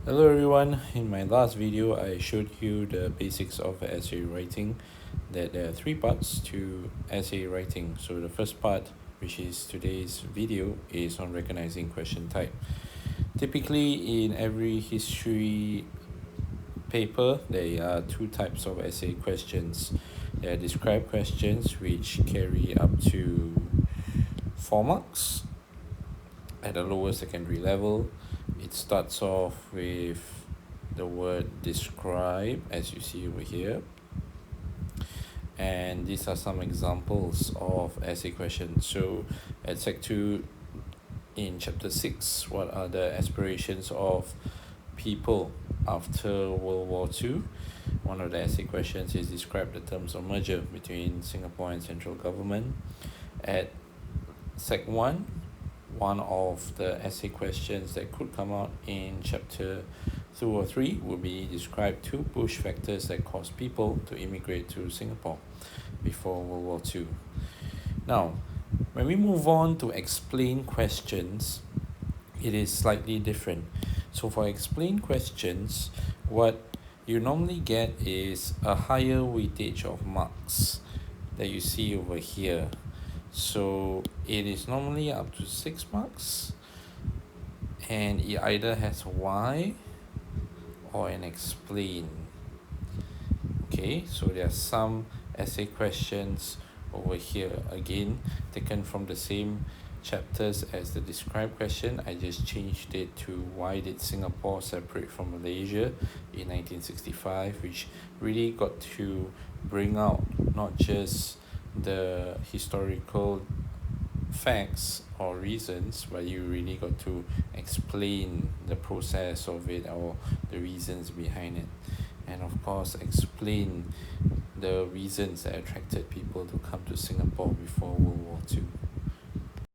Hello everyone, in my last video I showed you the basics of essay writing, that there are three parts to essay writing. So the first part, which is today's video, is on recognizing question type. Typically in every history paper there are two types of essay questions. There are described questions which carry up to 4 marks at a lower secondary level. It starts off with the word describe, as you see over here, and these are some examples of essay questions. So at Sec 2 in chapter 6, what are the aspirations of people after World War II? One of the essay questions is describe the terms of merger between Singapore and central government. At Sec 1, one of the essay questions that could come out in chapter 2 or 3 would be describe two push factors that caused people to immigrate to Singapore before World War II. Now, when we move on to explain questions, it is slightly different. So for explain questions, what you normally get is a higher weightage of marks that you see over here. So it is normally up to 6 marks, and it either has why or an explain. Okay, so there are some essay questions over here, again taken from the same chapters as the describe question. I just changed it to why did Singapore separate from Malaysia in 1965, which really got to bring out not just the historical facts or reasons, but you really got to explain the process of it or the reasons behind it, and of course explain the reasons that attracted people to come to Singapore before World War II.